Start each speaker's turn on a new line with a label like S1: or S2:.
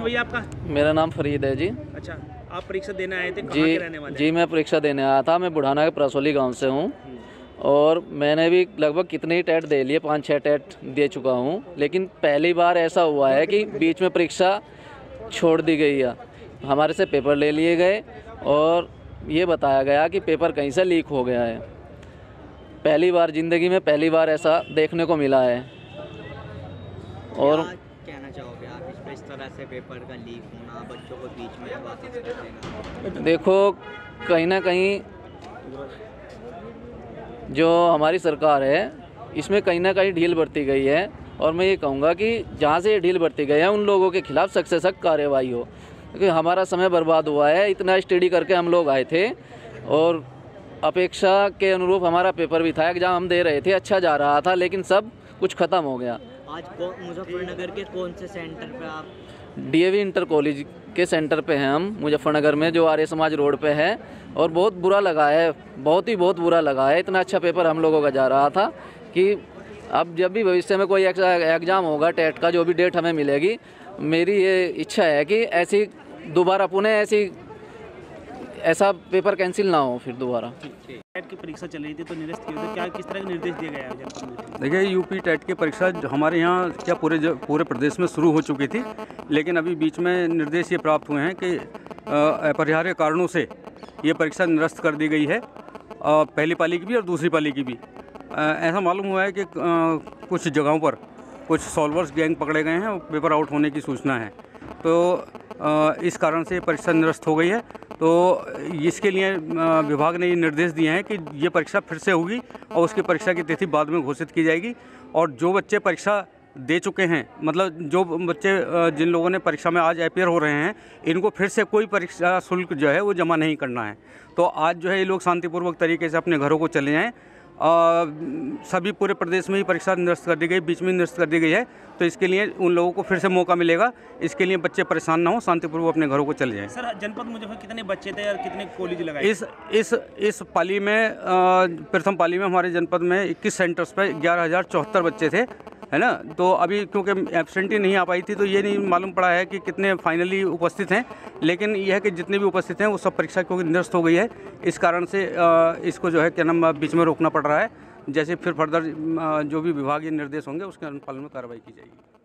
S1: भैया आपका?
S2: मेरा नाम फरीद है जी।
S1: अच्छा, आप परीक्षा देने आए थे, कहाँ
S2: जी
S1: के रहने वाले?
S2: जी, मैं परीक्षा देने आया था। मैं बुढ़ाना के परसौली गांव से हूँ और मैंने भी लगभग कितने ही टेट दे लिए, 5-6 टेट दे चुका हूँ। लेकिन पहली बार ऐसा हुआ है कि बीच में परीक्षा छोड़ दी गई है। हमारे से पेपर ले लिए गए और ये बताया गया कि पेपर कहीं से लीक हो गया है। पहली बार ज़िंदगी में पहली बार ऐसा देखने को मिला है। और
S3: कहना चाहोगे आप इस तरह से पेपर का लीक होना, बच्चों को बीच में वापस कर देना?
S2: देखो, कहीं ना कहीं जो हमारी सरकार है इसमें कहीं ना कहीं ढील बरती गई है और मैं ये कहूँगा कि जहाँ से ये ढील बरती गई है उन लोगों के खिलाफ सख्त से सख्त कार्रवाई हो, क्योंकि हमारा समय बर्बाद हुआ है। इतना स्टडी करके हम लोग आए थे और अपेक्षा के अनुरूप हमारा पेपर भी था, एग्जाम हम दे रहे थे, अच्छा जा रहा था, लेकिन सब कुछ ख़त्म हो गया।
S3: आज मुजफ्फरनगर के कौन से सेंटर पे आप?
S2: डीएवी इंटर कॉलेज के सेंटर पे हैं हम, मुजफ्फरनगर में, जो आर्य समाज रोड पे है। और बहुत बुरा लगा है, बहुत बुरा लगा है। इतना अच्छा पेपर हम लोगों का जा रहा था कि अब जब भी भविष्य में कोई एग्ज़ाम होगा टेट का, जो भी डेट हमें मिलेगी, मेरी ये इच्छा है कि ऐसी दोबारा पुनः ऐसा पेपर कैंसिल ना हो फिर दोबारा।
S1: टेट की परीक्षा चल रही थी तो निरस्त किए थे, क्या किस तरह के निर्देश दिए गए हैं जनपद में?
S4: देखिए, यूपी टेट की परीक्षा हमारे यहाँ क्या पूरे प्रदेश में शुरू हो चुकी थी, लेकिन अभी बीच में निर्देश ये प्राप्त हुए हैं कि अपरिहार्य कारणों से ये परीक्षा निरस्त कर दी गई है, पहली पाली की भी और दूसरी पाली की भी। ऐसा मालूम हुआ है कि कुछ जगहों पर कुछ सॉल्वर्स गैंग पकड़े गए हैं और पेपर आउट होने की सूचना है, तो इस कारण से परीक्षा निरस्त हो गई है। तो इसके लिए विभाग ने ये निर्देश दिए हैं कि ये परीक्षा फिर से होगी और उसकी परीक्षा की तिथि बाद में घोषित की जाएगी। और जो बच्चे परीक्षा दे चुके हैं, मतलब जो बच्चे जिन लोगों ने परीक्षा में आज अपीयर हो रहे हैं, इनको फिर से कोई परीक्षा शुल्क जो है वो जमा नहीं करना है। तो आज जो है ये लोग शांतिपूर्वक तरीके से अपने घरों को चले जाएँ। सभी पूरे प्रदेश में ही परीक्षा निरस्त कर दी गई, बीच में निरस्त कर दी गई है, तो इसके लिए उन लोगों को फिर से मौका मिलेगा। इसके लिए बच्चे परेशान ना हो, शांतिपूर्वक अपने घरों को चले जाएं।
S1: सर, जनपद मुजफ्फरनगर कितने बच्चे थे और कितने कॉलेज लगाए?
S4: इस पाली में प्रथम पाली में हमारे जनपद में 21 सेंटर्स पे 11,074 बच्चे थे, है ना। तो अभी क्योंकि एब्सेंटी नहीं आ पाई थी तो ये नहीं मालूम पड़ा है कि कितने फाइनली उपस्थित हैं, लेकिन यह है कि जितने भी उपस्थित हैं वो सब परीक्षा क्योंकि निरस्त हो गई है, इस कारण से इसको जो है क्या नाम बीच में रोकना पड़ रहा है। जैसे फिर फर्दर जो भी विभागीय निर्देश होंगे उसके अनुपालन में कार्रवाई की जाएगी।